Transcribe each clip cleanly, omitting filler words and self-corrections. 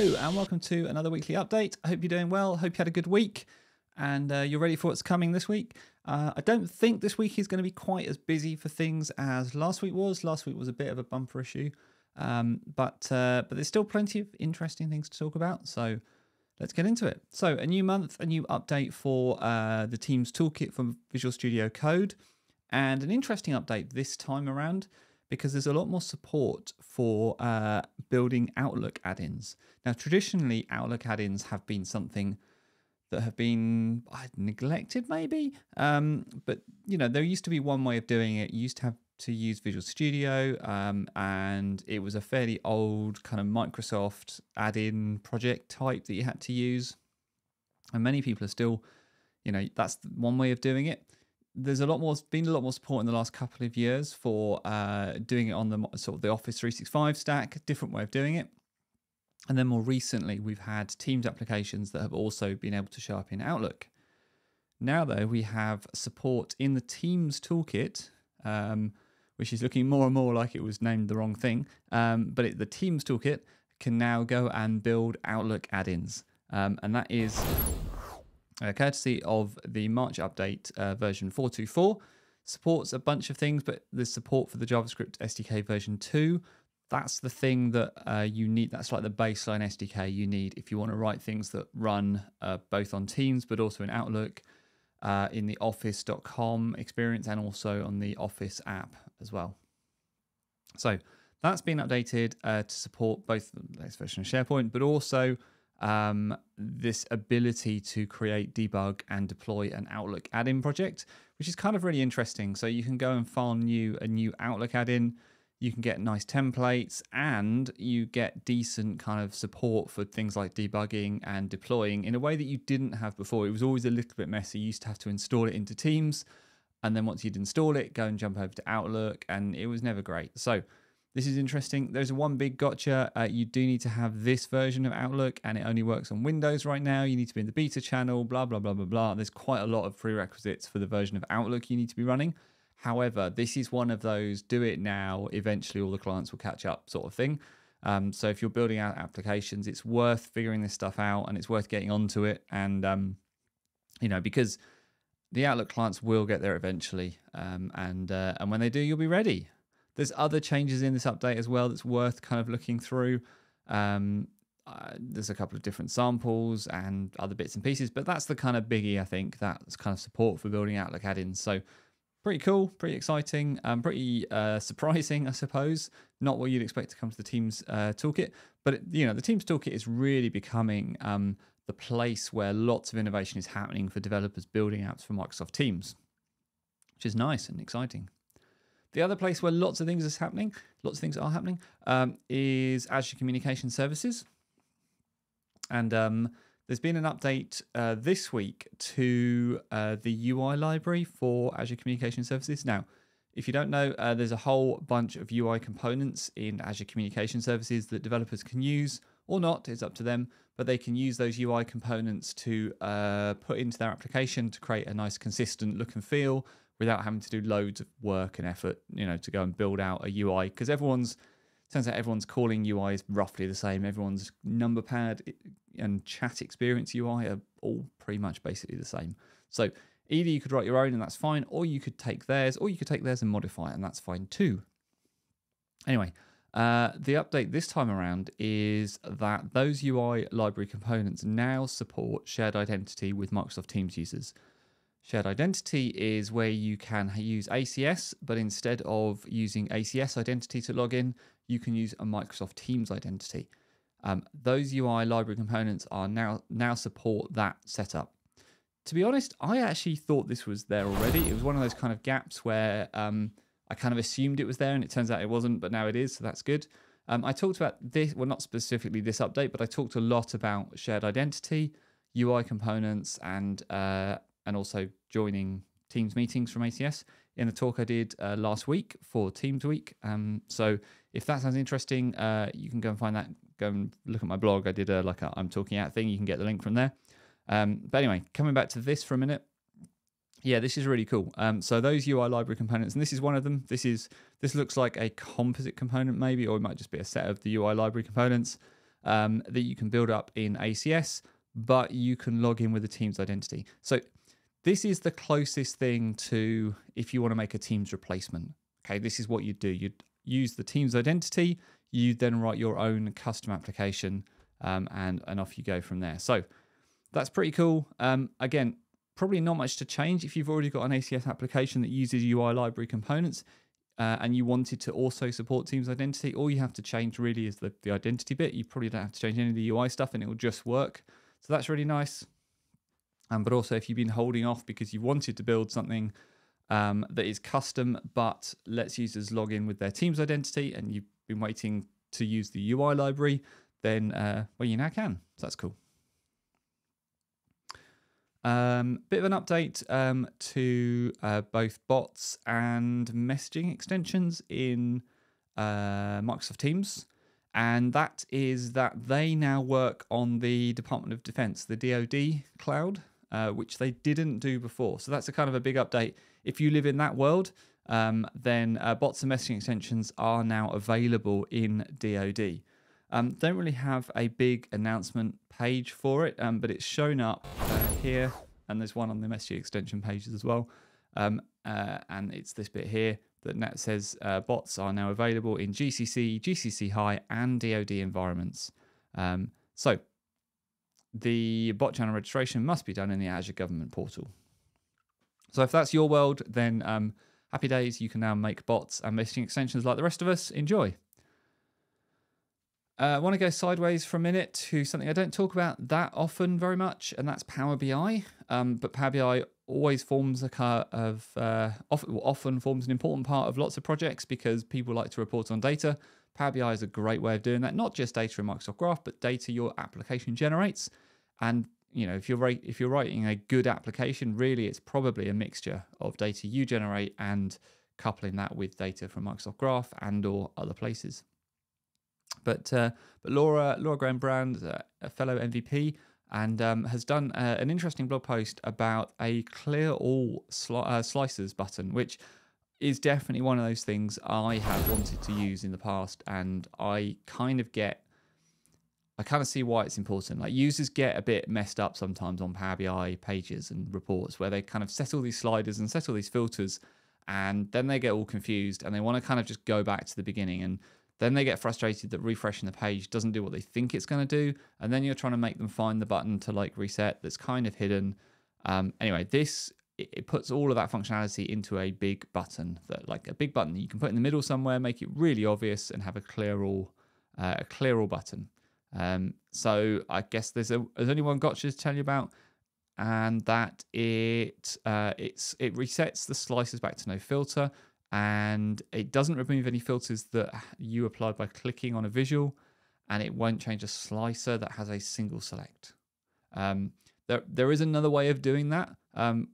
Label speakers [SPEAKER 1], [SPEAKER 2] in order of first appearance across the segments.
[SPEAKER 1] Hello and welcome to another weekly update. I hope you're doing well. Hope you had a good week and you're ready for what's coming this week. I don't think this week is going to be quite as busy for things as last week was. Last week was a bit of a bumper issue, but there's still plenty of interesting things to talk about. So let's get into it. So a new month, a new update for the Teams Toolkit from Visual Studio Code, and an interesting update this time around, because there's a lot more support for building Outlook add-ins. Now, traditionally, Outlook add-ins have been something that have been neglected, maybe. But, you know, there used to be one way of doing it. You used to have to use Visual Studio, and it was a fairly old kind of Microsoft add-in project type that you had to use. And many people are still, you know, that's one way of doing it. There's been a lot more support in the last couple of years for doing it on the sort of the Office 365 stack, different way of doing it. And then more recently, we've had Teams applications that have also been able to show up in Outlook. Now, though, we have support in the Teams Toolkit, which is looking more and more like it was named the wrong thing. But the Teams Toolkit can now go and build Outlook add-ins. And that is courtesy of the March update version 4.2.4. Supports a bunch of things, but there's support for the JavaScript SDK version 2. That's the thing that you need. That's like the baseline SDK you need if you want to write things that run both on Teams, but also in Outlook, in the office.com experience, and also on the Office app as well. So that's been updated to support both the latest version of SharePoint, but also this ability to create, debug, and deploy an Outlook add-in project, which is kind of really interesting. So you can go and file a new Outlook add-in. You can get nice templates, and you get decent kind of support for things like debugging and deploying in a way that you didn't have before. It was always a little bit messy. You used to have to install it into Teams, and then once you'd install it, go and jump over to Outlook, and it was never great. So this is interesting. There's one big gotcha. You do need to have this version of Outlook, and it only works on Windows right now. You need to be in the beta channel, blah, blah, blah, blah, blah. There's quite a lot of prerequisites for the version of Outlook you need to be running. However, this is one of those do it now, eventually all the clients will catch up sort of thing. So if you're building out applications, it's worth figuring this stuff out, and it's worth getting onto it. And, you know, because the Outlook clients will get there eventually. And when they do, you'll be ready. There's other changes in this update as well that's worth kind of looking through. There's a couple of different samples and other bits and pieces, but that's the kind of biggie, I think. That's kind of support for building Outlook add-ins. So pretty cool, pretty exciting, pretty surprising, I suppose. Not what you'd expect to come to the Teams Toolkit, but you know, the Teams Toolkit is really becoming the place where lots of innovation is happening for developers building apps for Microsoft Teams, which is nice and exciting. The other place where lots of things are happening, is Azure Communication Services. And there's been an update this week to the UI library for Azure Communication Services. Now, if you don't know, there's a whole bunch of UI components in Azure Communication Services that developers can use or not. It's up to them, but they can use those UI components to put into their application to create a nice, consistent look and feel, without having to do loads of work and effort, you know, to go and build out a UI. Because turns out everyone's calling UI is roughly the same. Everyone's number pad and chat experience UI are all pretty much basically the same. So either you could write your own and that's fine, or you could take theirs, and modify it, and that's fine too. Anyway, the update this time around is that those UI library components now support shared identity with Microsoft Teams users. Shared identity is where you can use ACS, but instead of using ACS identity to log in, you can use a Microsoft Teams identity. Those UI library components are now support that setup. To be honest, I actually thought this was there already. It was one of those kind of gaps where I kind of assumed it was there, and it turns out it wasn't, but now it is, so that's good. I talked about this, well, not specifically this update, but I talked a lot about shared identity, UI components, and also joining Teams meetings from ACS in the talk I did last week for Teams Week. So if that sounds interesting, you can go and find that. Go and look at my blog. I did a I'm talking out thing. You can get the link from there. But anyway, coming back to this for a minute. Yeah, this is really cool. So those UI library components, and this is one of them. This looks like a composite component maybe, or it might just be a set of the UI library components. that you can build up in ACS, but you can log in with a Teams identity. So this is the closest thing to if you want to make a Teams replacement. Okay, this is what you do. You'd use the Teams identity, you then write your own custom application, and off you go from there. So that's pretty cool. Again, probably not much to change if you've already got an ACS application that uses UI library components and you wanted to also support Teams identity. All you have to change really is the identity bit. You probably don't have to change any of the UI stuff and it will just work. So that's really nice. But also if you've been holding off because you wanted to build something that is custom but lets users log in with their Teams identity and you've been waiting to use the UI library, then well, you now can. So that's cool. Bit of an update to both bots and messaging extensions in Microsoft Teams. And that is that they now work on the Department of Defense, the DoD cloud, which they didn't do before. So that's a kind of a big update. If you live in that world, then bots and messaging extensions are now available in DoD. Don't really have a big announcement page for it, but it's shown up here, and there's one on the messaging extension pages as well. And it's this bit here that says bots are now available in GCC, GCC High, and DoD environments. So the bot channel registration must be done in the Azure government portal. So if that's your world, then happy days, you can now make bots and messaging extensions like the rest of us. Enjoy. I want to go sideways for a minute to something I don't talk about that often very much, and that's Power BI. But Power BI always forms often forms an important part of lots of projects because people like to report on data. Power BI is a great way of doing that, not just data in Microsoft Graph, but data your application generates. And you know, if you're writing a good application, really it's probably a mixture of data you generate and coupling that with data from Microsoft Graph and or other places. But Laura Graham-Brand, a fellow MVP, and has done an interesting blog post about a clear all slices button, which is definitely one of those things I have wanted to use in the past, and I kind of see why it's important. Like, users get a bit messed up sometimes on Power BI pages and reports where they kind of set all these sliders and set all these filters, and then they get all confused and they want to kind of just go back to the beginning, and then they get frustrated that refreshing the page doesn't do what they think it's going to do, and then you're trying to make them find the button to like reset that's kind of hidden. Anyway, it puts all of that functionality into a big button, that you can put in the middle somewhere, make it really obvious, and have a clear all button. So I guess there's only one gotcha to tell you about, and that it resets the slices back to no filter, and it doesn't remove any filters that you applied by clicking on a visual, and it won't change a slicer that has a single select. There is another way of doing that,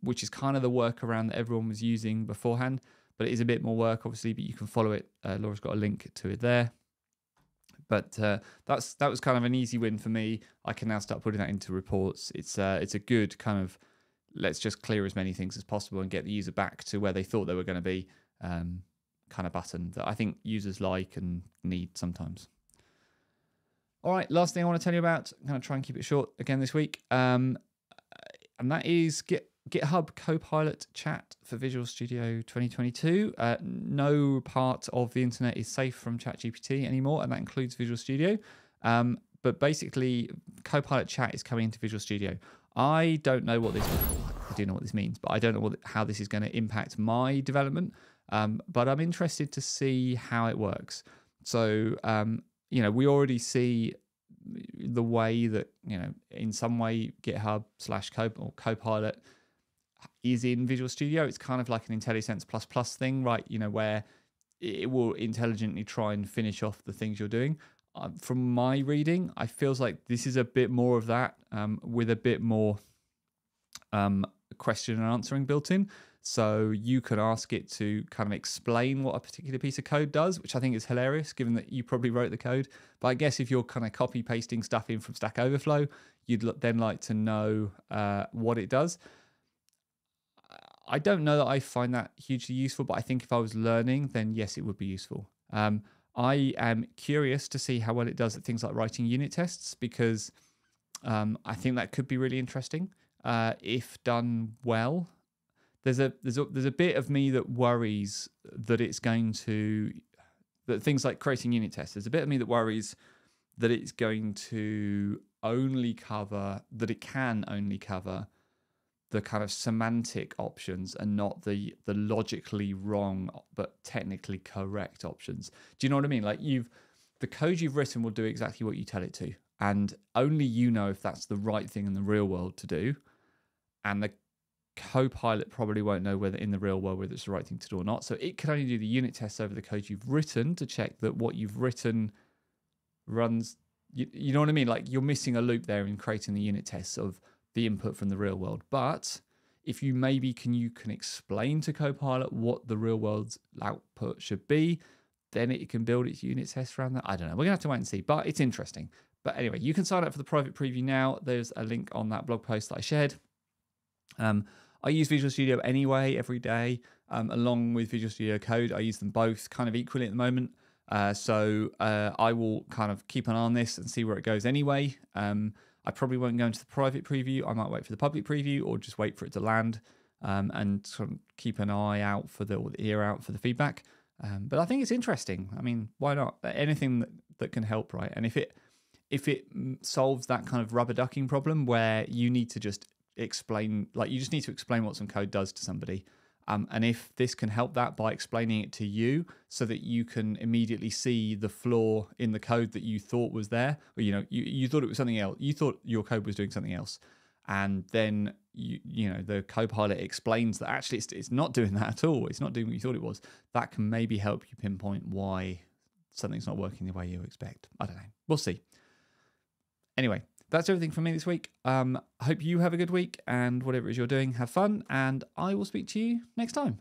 [SPEAKER 1] which is kind of the workaround that everyone was using beforehand, but it is a bit more work, obviously, but you can follow it. Laura's got a link to it there. But that was kind of an easy win for me. I can now start putting that into reports. It's a good kind of, let's just clear as many things as possible and get the user back to where they thought they were going to be, kind of button that I think users like and need sometimes. All right, last thing I want to tell you about, I'm going to try and keep it short again this week, and that is GitHub Copilot chat for Visual Studio 2022. No part of the internet is safe from ChatGPT anymore, and that includes Visual Studio. But basically, Copilot chat is coming into Visual Studio. I don't know what this means. I do know what this means, but I don't know how this is going to impact my development. But I'm interested to see how it works. So, we already see the way that, in some way GitHub / Copilot is in Visual Studio. It's kind of like an IntelliSense++ thing, right? Where it will intelligently try and finish off the things you're doing. From my reading, I feels like this is a bit more of that, with a bit more question and answering built in. So you can ask it to kind of explain what a particular piece of code does, which I think is hilarious, given that you probably wrote the code. But I guess if you're kind of copy pasting stuff in from Stack Overflow, you'd then like to know what it does. I don't know that I find that hugely useful, but I think if I was learning, then yes, it would be useful. I am curious to see how well it does at things like writing unit tests, because I think that could be really interesting if done well. There's a bit of me that worries that it's going to, that things like creating unit tests, there's a bit of me that worries that it's going to only cover, that it can only cover the kind of semantic options and not the logically wrong but technically correct options. Do you know what I mean? Like, the code you've written will do exactly what you tell it to, and only you know if that's the right thing in the real world to do, and the Copilot probably won't know whether in the real world whether it's the right thing to do or not. So it can only do the unit tests over the code you've written to check that what you've written runs. You know what I mean? Like, you're missing a loop there in creating the unit tests of the input from the real world. But if you can explain to Copilot what the real world's output should be, then it can build its unit tests around that. I don't know. We're gonna have to wait and see, but it's interesting. But anyway, you can sign up for the private preview now. There's a link on that blog post that I shared. I use Visual Studio anyway every day, along with Visual Studio Code. I use them both kind of equally at the moment. So I will kind of keep an eye on this and see where it goes anyway. I probably won't go into the private preview. I might wait for the public preview, or just wait for it to land and sort of keep an eye out for or the ear out for the feedback. But I think it's interesting. I mean, why not? Anything that can help, right? And if it solves that kind of rubber ducking problem where you need to just explain, like, you just need to explain what some code does to somebody. And if this can help that by explaining it to you so that you can immediately see the flaw in the code that you thought was there, or, you thought it was something else, you thought your code was doing something else, and then the Copilot explains that actually it's not doing that at all, it's not doing what you thought it was, that can maybe help you pinpoint why something's not working the way you expect. I don't know. We'll see. Anyway, that's everything from me this week. I hope you have a good week, and whatever it is you're doing, have fun, and I will speak to you next time.